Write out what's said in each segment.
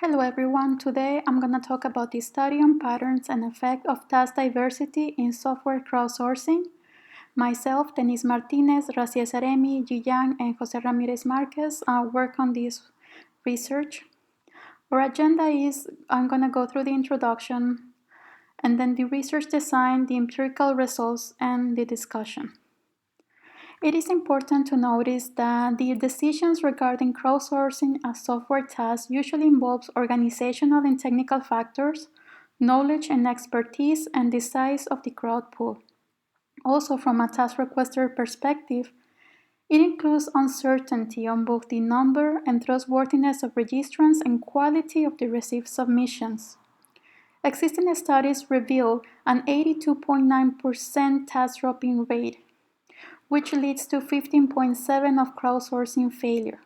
Hello everyone, today I'm going to talk about the study on patterns and effect of task diversity in software crowdsourcing. Myself, Denise Martinez, Raciel Saremi, Yi Yang, and Jose Ramirez Marquez work on this research. Our agenda is I'm going to go through the introduction and then the research design, the empirical results, and the discussion. It is important to notice that the decisions regarding crowdsourcing a software task usually involves organizational and technical factors, knowledge and expertise, and the size of the crowd pool. Also, from a task requester perspective, it includes uncertainty on both the number and trustworthiness of registrants and quality of the received submissions. Existing studies reveal an 82.9% task dropping rate, which leads to 15.7% of crowdsourcing failure.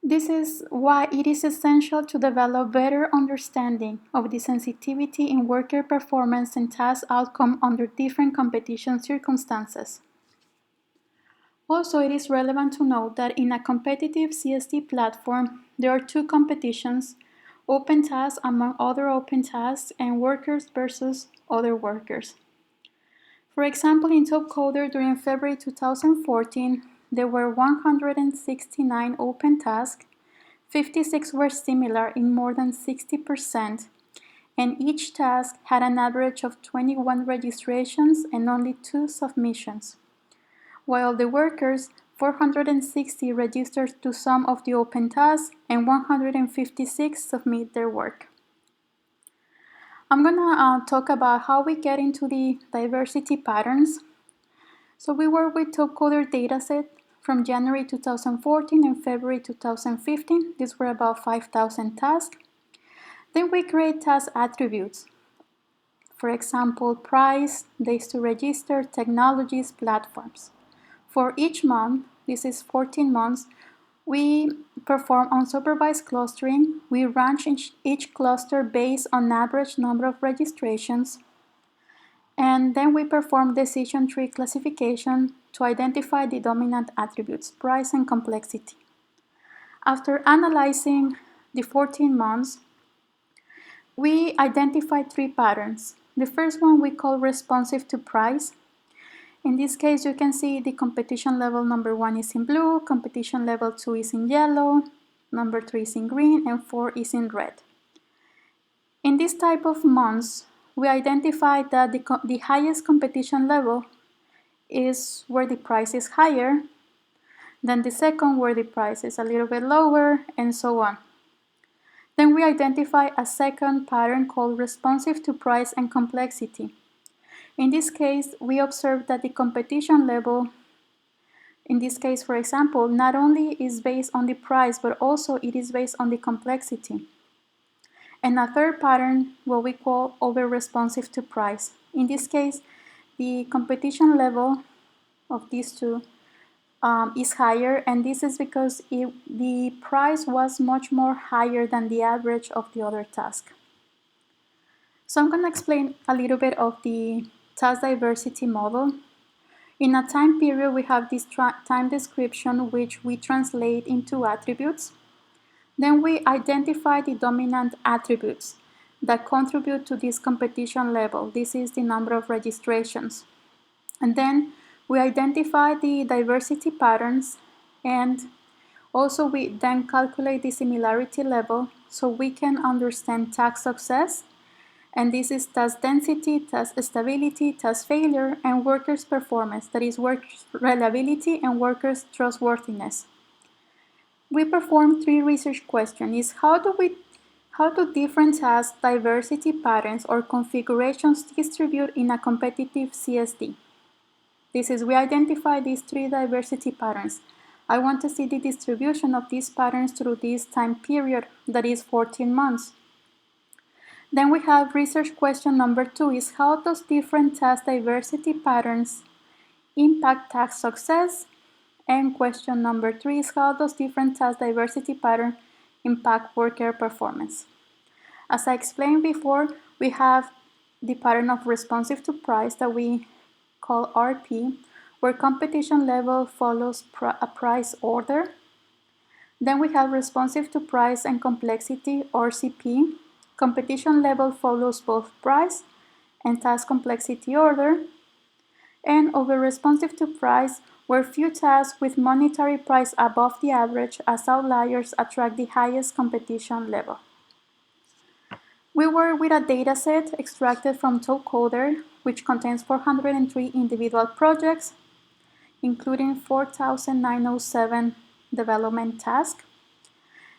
This is why it is essential to develop better understanding of the sensitivity in worker performance and task outcome under different competition circumstances. Also, it is relevant to note that in a competitive CSD platform, there are two competitions: open tasks among other open tasks and workers versus other workers. For example, in TopCoder during February 2014, there were 169 open tasks, 56 were similar in more than 60%, and each task had an average of 21 registrations and only 2 submissions. While the workers, 460 registered to some of the open tasks and 156 submit their work. I'm going to talk about how we get into the diversity patterns. So we work with TopCoder dataset from January 2014 and February 2015. These were about 5,000 tasks. Then we create task attributes. For example, price, days to register, technologies, platforms. For each month, this is 14 months, we perform unsupervised clustering. We rank each cluster based on average number of registrations. And then we perform decision tree classification to identify the dominant attributes, price and complexity. After analyzing the 14 months, we identified 3 patterns. The first one we call responsive to price. In this case, you can see the competition level number 1 is in blue, competition level 2 is in yellow, number 3 is in green, and 4 is in red. In this type of months, we identified that the highest competition level is where the price is higher, then the second where the price is a little bit lower, and so on. Then we identify a second pattern called responsive to price and complexity. In this case, we observe that the competition level, in this case, for example, not only is based on the price, but also it is based on the complexity. And a third pattern, what we call over-responsive to price. In this case, the competition level of these two is higher, and this is because the price was much more higher than the average of the other task. So I'm going to explain a little bit of the task diversity model. In a time period, we have this time description, which we translate into attributes. Then we identify the dominant attributes that contribute to this competition level. This is the number of registrations. And then we identify the diversity patterns, and also we then calculate the similarity level so we can understand task success. And this is task density, task stability, task failure, and workers' performance, that is workers' reliability and workers' trustworthiness. We perform 3 research questions. How do different task diversity patterns or configurations distribute in a competitive CSD? This is, we identify these 3 diversity patterns. I want to see the distribution of these patterns through this time period, that is 14 months. Then we have research question number 2 is, how does different task diversity patterns impact task success? And question number 3 is, how does different task diversity pattern impact worker performance? As I explained before, we have the pattern of responsive to price that we call RP, where competition level follows a price order. Then we have responsive to price and complexity, or CP. Competition level follows both price and task complexity order. And over-responsive to price, where few tasks with monetary price above the average as outliers attract the highest competition level. We work with a dataset extracted from TopCoder, which contains 403 individual projects, including 4,907 development tasks.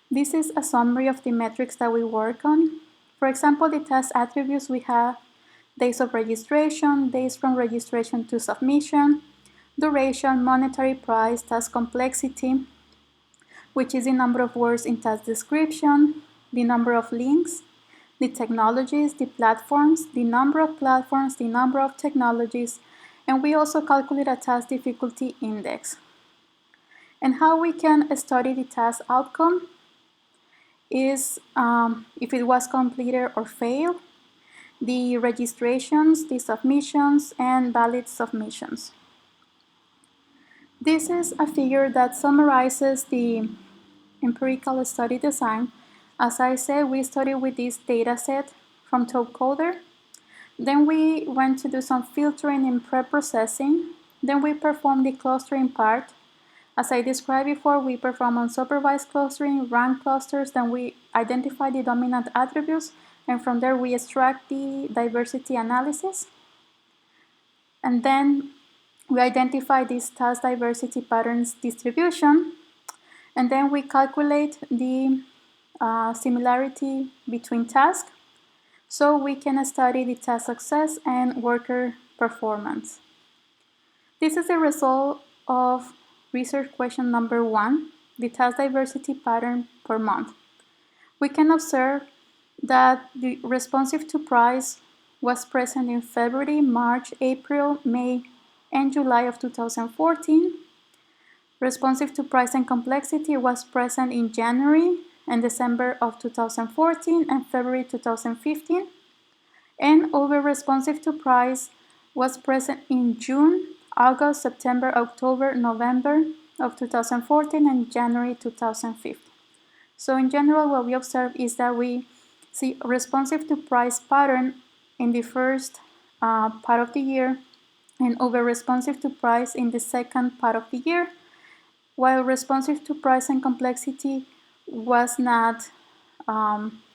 This is a summary of the metrics that we work on. For example, the task attributes we have days of registration, days from registration to submission, duration, monetary price, task complexity, which is the number of words in task description, the number of links, the technologies, the platforms, the number of platforms, the number of technologies, and we also calculate a task difficulty index. And how we can study the task outcome is if it was completed or failed, the registrations, the submissions, and valid submissions. This is a figure that summarizes the empirical study design. As I said, we studied with this dataset from TopCoder. Then we went to do some filtering in pre-processing. Then we performed the clustering part. As I described before, we perform unsupervised clustering, rank clusters, then we identify the dominant attributes, and from there we extract the diversity analysis. And then we identify this task diversity patterns distribution, and then we calculate the similarity between tasks, so we can study the task success and worker performance. This is the result of research question number 1, the task diversity pattern per month. We can observe that the responsive to price was present in February, March, April, May, and July of 2014. Responsive to price and complexity was present in January and December of 2014 and February 2015. And over-responsive to price was present in June, August, September, October, November of 2014 and January 2015. So in general, what we observe is that we see responsive to price pattern in the first part of the year and over-responsive to price in the second part of the year, while responsive to price and complexity was not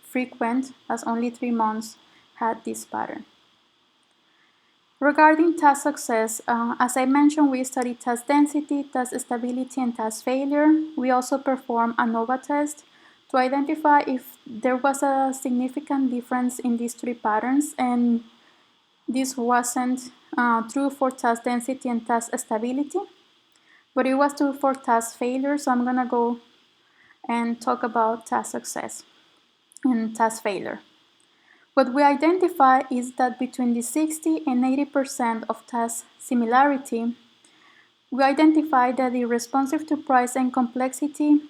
frequent, as only 3 months had this pattern. Regarding task success, as I mentioned, we studied task density, task stability, and task failure. We also performed ANOVA test to identify if there was a significant difference in these 3 patterns, and this wasn't true for task density and task stability, but it was true for task failure, so I'm gonna go and talk about task success and task failure. What we identify is that between the 60 and 80% of task similarity, we identify that the responsive to price and complexity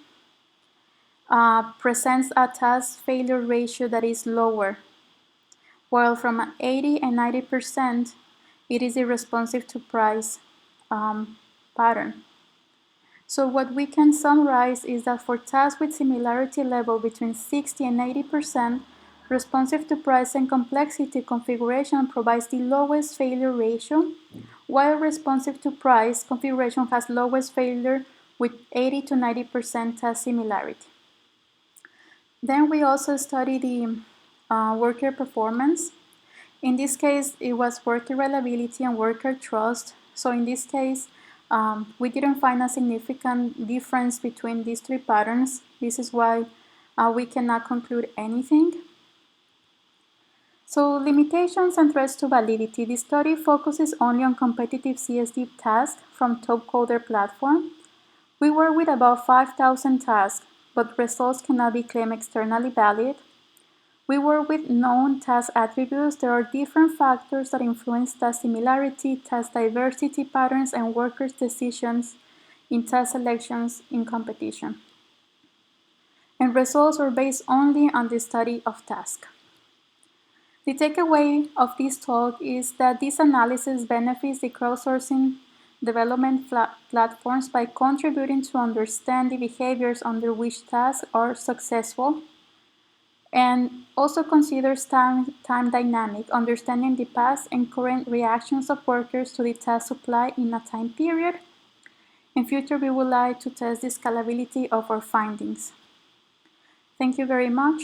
presents a task failure ratio that is lower, while from 80 and 90%, it is a responsive to price pattern. So what we can summarize is that for tasks with similarity level between 60 and 80%, responsive to price and complexity configuration provides the lowest failure ratio, while responsive to price configuration has lowest failure with 80 to 90% task similarity. Then we also study the worker performance. In this case, it was worker reliability and worker trust. So in this case, we didn't find a significant difference between these 3 patterns. This is why we cannot conclude anything. So limitations and threats to validity. The study focuses only on competitive CSD tasks from TopCoder platform. We work with about 5,000 tasks, but results cannot be claimed externally valid. We work with known task attributes. There are different factors that influence task similarity, task diversity patterns, and workers' decisions in task selections in competition. And results are based only on the study of tasks. The takeaway of this talk is that this analysis benefits the crowdsourcing development platforms by contributing to understand the behaviors under which tasks are successful, and also considers time dynamic, understanding the past and current reactions of workers to the task supply in a time period. In future, we would like to test the scalability of our findings. Thank you very much.